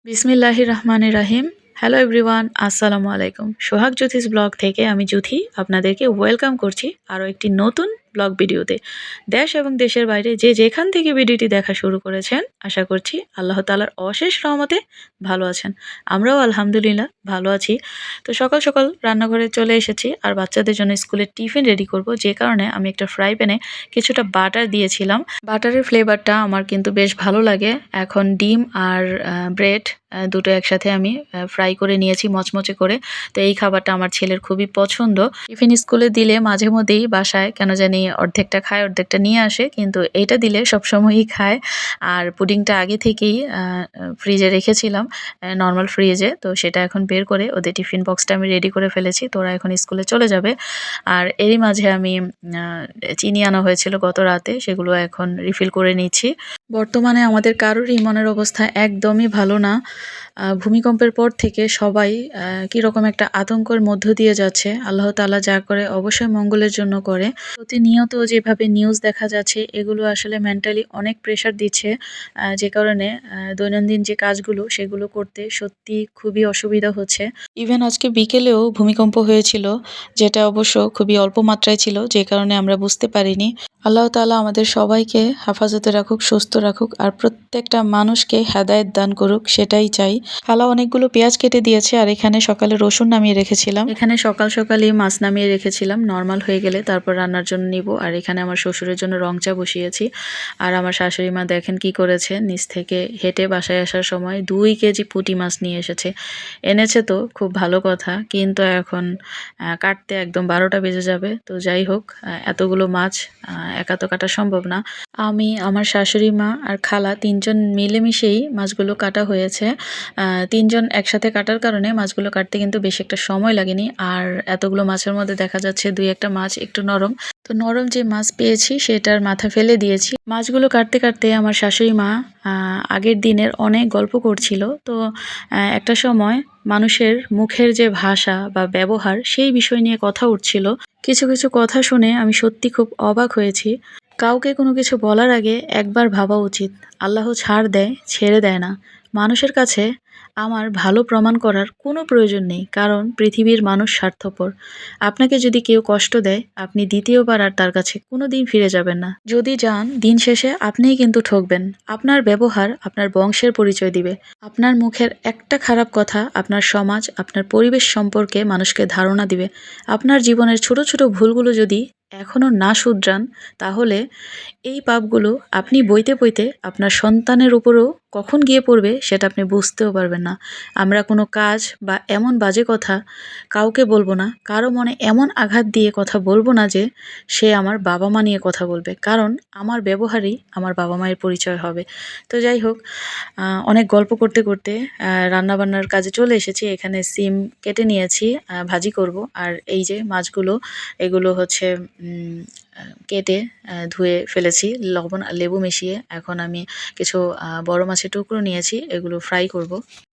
বিসমিল্লাহির রহমানির রাহিম। Hello everyone, আসসালামু আলাইকুম। সোহাগ জ্যোতিষ ব্লগ থেকে আমি জুথি আপনাদেরকে ওয়েলকাম করছি আরও একটি নতুন ব্লগ ভিডিওতে। দেশ এবং দেশের বাইরে যে যেখান থেকে ভিডিওটি দেখা শুরু করেছেন, আশা করছি আল্লাহ তাআলার অশেষ রহমতে ভালো আছেন। আমরাও আলহামদুলিল্লাহ ভালো আছি। তো সকাল সকাল রান্নাঘরে চলে এসেছি আর বাচ্চাদের জন্য স্কুলের টিফিন রেডি করব, যে কারণে আমি একটা ফ্রাই প্যানে কিছুটা বাটার দিয়েছিলাম। বাটারের ফ্লেভারটা আমার কিন্তু বেশ ভালো লাগে। এখন ডিম আর ব্রেড দুটো একসাথে আমি ফ্রাই করে নিয়েছি মচমচে করে। তো এই খাবারটা আমার ছেলের খুবই পছন্দ। টিফিন স্কুলে দিলে মাঝে মধ্যেই বাসায় কেন জানি অর্ধেকটা খায়, অর্ধেকটা নিয়ে আসে, কিন্তু এইটা দিলে সবসময়ই খায়। আর পুডিংটা আগে থেকেই ফ্রিজে রেখেছিলাম, নর্মাল ফ্রিজে। তো সেটা এখন বের করে ওদের টিফিন বক্সটা আমি রেডি করে ফেলেছি। তো ওরা এখন স্কুলে চলে যাবে। আর এরই মাঝে আমি চিনি আনা হয়েছিল গত রাতে, সেগুলো এখন রিফিল করে নিচ্ছি। বর্তমানে আমাদের কারোরই মনের অবস্থা একদমই ভালো না। ভূমিকম্পের পর থেকে সবাই কীরকম একটা আতঙ্কের মধ্য দিয়ে যাচ্ছে। আল্লাহ তাআলা যা করে অবশ্যই মঙ্গলের জন্য করে। প্রতিনিয়ত যেভাবে নিউজ দেখা যাচ্ছে, এগুলো আসলে মেন্টালি অনেক প্রেশার দিচ্ছে, যে কারণে দৈনন্দিন যে কাজগুলো সেগুলো করতে সত্যি খুবই অসুবিধা হচ্ছে। ইভেন আজকে বিকেলেও ভূমিকম্প হয়েছিল, যেটা অবশ্য খুবই অল্প মাত্রায় ছিল, যে কারণে আমরা বুঝতে পারিনি। আল্লাহ তাআলা আমাদের সবাইকে হেফাজতে রাখুক, সুস্থ রাখুক, আর প্রত্যেকটা মানুষকে হেদায়েত দান করুক, সেটাই চাই। খালা অনেকগুলো পেঁয়াজ কেটে দিয়েছে, আর এখানে সকালে রসুন নামিয়ে রেখেছিলাম। এখানে সকাল সকালই মাছ নামিয়ে রেখেছিলাম, নর্মাল হয়ে গেলে তারপর রান্নার জন্য নিব। আর এখানে আমার শ্বশুরের জন্য রং চা বসিয়েছি। আর আমার শাশুড়ি মা দেখেন কি করেছে, নিচ থেকে হেঁটে বাসায় আসার সময় 2 কেজি পুঁটি মাছ নিয়ে এসেছে। এনেছে তো খুব ভালো কথা, কিন্তু এখন কাটতে একদম 12টা বেজে যাবে। তো যাই হোক, এতগুলো মাছ একা তো কাটা সম্ভব না। আমি, আমার শাশুড়ি মা আর খালা 3জন মিলেমিশেই মাছগুলো কাটা হয়েছে। 3জন একসাথে কাটার কারণে মাছগুলো কাটতে কিন্তু বেশি একটা সময় লাগেনি। আর এতগুলো মাছের মধ্যে দেখা যাচ্ছে 2-1টা মাছ একটু নরম। তো নরম যে মাছ পেয়েছি সেটার মাথা ফেলে দিয়েছি। মাছগুলো কাটতে কাটতে আমার শাশুড়ি মা আগের দিনের অনেক গল্প করছিল। তো একটা সময় মানুষের মুখের যে ভাষা বা ব্যবহার, সেই বিষয় নিয়ে কথা উঠছিল। কিছু কিছু কথা শুনে আমি সত্যি খুব অবাক হয়েছি। কাউকে কোনো কিছু বলার আগে একবার ভাবা উচিত। আল্লাহ ছাড় দেয়, ছেড়ে দেয় না। মানুষের কাছে আমার ভালো প্রমাণ করার কোনো প্রয়োজন নেই, কারণ পৃথিবীর মানুষ স্বার্থপর। আপনাকে যদি কেউ কষ্ট দেয়, আপনি দ্বিতীয়বার আর তার কাছে কোনো দিন ফিরে যাবেন না। যদি যান, দিন শেষে আপনিই কিন্তু ঠকবেন। আপনার ব্যবহার আপনার বংশের পরিচয় দিবে। আপনার মুখের একটা খারাপ কথা আপনার সমাজ, আপনার পরিবেশ সম্পর্কে মানুষকে ধারণা দিবে। আপনার জীবনের ছোট ছোট ভুলগুলো যদি এখনও না শুধরান, তাহলে এই পাপগুলো আপনি বইতে বইতে আপনার সন্তানের উপরও কখন গিয়ে পড়বে সেটা আপনি বুঝতেও পারবেন না। আমরা কোনো কাজ বা এমন বাজে কথা কাউকে বলবো না, কারো মনে এমন আঘাত দিয়ে কথা বলবো না যে সে আমার বাবা মা নিয়ে কথা বলবে, কারণ আমার ব্যবহারই আমার বাবা মায়ের পরিচয় হবে। তো যাই হোক, অনেক গল্প করতে করতে রান্নাবান্নার কাজে চলে এসেছি। এখানে সিম কেটে নিয়েছি, ভাজি করব। আর এই যে মাছগুলো, এগুলো হচ্ছে কেটে ধুয়ে ফেলেছি লবণ আর লেবু মিশিয়ে। এখন আমি কিছু বড় মাছের টুকরো নিয়েছি, এগুলো ফ্রাই করব।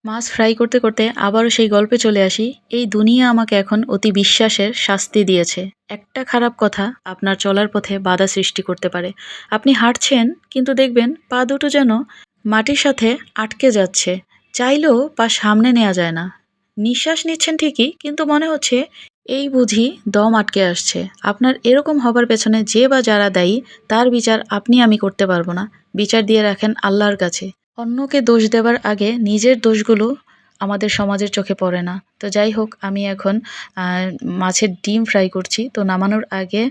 মাছ ফ্রাই করতে করতে আবারও সেই গল্পে চলে আসি। এই দুনিয়া আমাকে এখন অতি বিশ্বাসের শাস্তি দিয়েছে। একটা খারাপ কথা আপনার চলার পথে বাধা সৃষ্টি করতে পারে। আপনি হাঁটছেন, কিন্তু দেখবেন পা দুটো যেন মাটির সাথে আটকে যাচ্ছে। চাইলেও পা সামনে নেওয়া যায় না। নিঃশ্বাস নিচ্ছেন ঠিকই, কিন্তু মনে হচ্ছে এই বুঝি দম আটকে আসছে। আপনার এরকম হবার পেছনে যে বা যারা দায়ী, তার বিচার আপনি আমি করতে পারবো না। বিচার দিয়ে রাখেন আল্লাহর কাছে। অন্যকে দোষ দেওয়ার আগে নিজের দোষগুলো আমাদের সমাজের চোখে পড়ে না। তো যাই হোক, আমি এখন মাছের ডিম ফ্রাই করছি। তো নামানোর আগে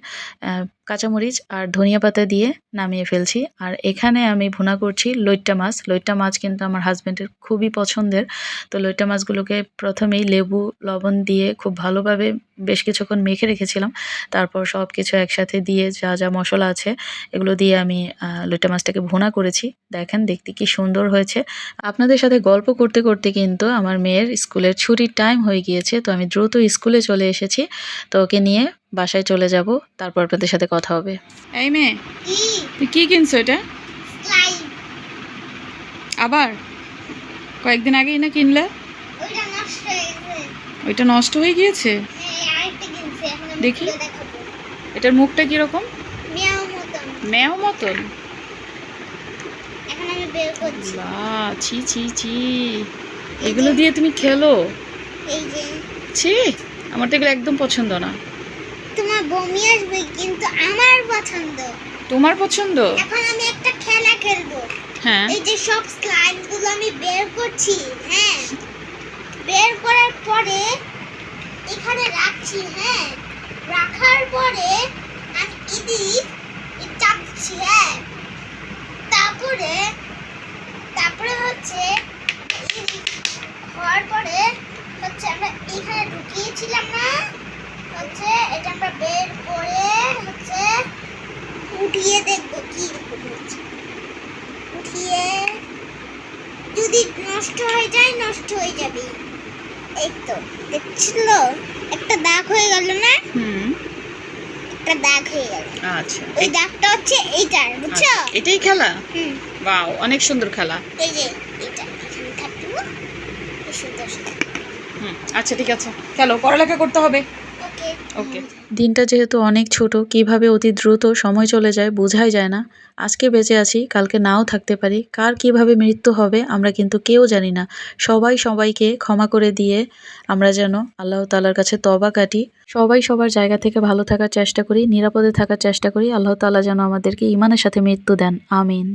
কাঁচামরিচ আর ধনিয়া পাতা দিয়ে নামিয়ে ফেলছি। আর এখানে আমি ভুনা করছি লইট্টা মাছ। লইট্টা মাছ কিন্তু আমার হাজব্যান্ডের খুবই পছন্দের। তো লইট্টা মাছগুলোকে প্রথমেই লেবু লবণ দিয়ে খুব ভালোভাবে বেশ কিছুক্ষণ মেখে রেখেছিলাম। তারপর সব কিছু একসাথে দিয়ে যা যা মশলা আছে এগুলো দিয়ে আমি লইট্টা মাছটাকে ভুনা করেছি। দেখেন দেখতে কি সুন্দর হয়েছে। আপনাদের সাথে গল্প করতে করতে কিন্তু আমার মেয়ের স্কুলের ছুটির টাইম হয়ে গিয়েছে। তো আমি দ্রুত স্কুলে চলে এসেছি। তো ওকে নিয়ে বাসায় চলে যাব, তারপর আপনাদের সাথে কথা হবে। এই মেয়ে, তুই কি কিনছো এটা? আবার কয়েকদিন আগেই না কিনলে? ওইটা নষ্ট হয়ে গিয়েছে। দেখি এটার মুখটা কিরকম? ম্যাও মতন। ছি ছি ছি, এগুলো দিয়ে তুমি খেলো? এই যে ছি, আমার তো এগুলো একদম পছন্দ না। তোমার বমি আসবে কিন্তু আমার পছন্দ। তোমার পছন্দ? এখন আমি একটা খেলা খেলবো। হ্যাঁ। এই যে সব স্লাইম গুলো আমি বের করছি, হ্যাঁ, বের করার পরে এখানে রাখছি, হ্যাঁ, রাখার পরে আমি চাপ দিচ্ছি, হ্যাঁ, তারপরে তারপরে হচ্ছে হওয়ার পরে হচ্ছে আমরা এখানে ঢুকিয়েছিলাম না, হচ্ছে এটা আমরা বের করে হচ্ছে উঠিয়ে দেখবো কি রকম হচ্ছে। উঠিয়ে যদি নষ্ট হয়ে যায় নষ্ট হয়ে যাবে। এই তো দেখছিল, একটা দাগ হয়ে গেল না? হুম। একটা দাগ হয়ে গেল। আচ্ছা, ওই দাগটা হচ্ছে এইটার, বুঝছো? এটাই খেলা? হুম, বাও, অনেক সুন্দর খেলা। এই যে এটা এখানে থাকলো, এই সুন্দর। আচ্ছা ঠিক আছে, খেলো, পড়ালেখা করতে হবে। ওকে ওকে। দিনটা যেহেতু অনেক ছোট, কিভাবে অতি দ্রুত সময় চলে যায় বোঝাই যায় না। আজকে বেঁচে আছি, কালকে নাও থাকতে পারি। কার কিভাবে মৃত্যু হবে আমরা কিন্তু কেউ জানি না। সবাই সবাইকে ক্ষমা করে দিয়ে আমরা যেন আল্লাহ তাআলার কাছে তওবা কাটি। সবাই সবার জায়গা থেকে ভালো থাকার চেষ্টা করি, নিরাপদে থাকার চেষ্টা করি। আল্লাহ তাআলা যেন আমাদেরকে ঈমানের সাথে মৃত্যু দেন। আমিন।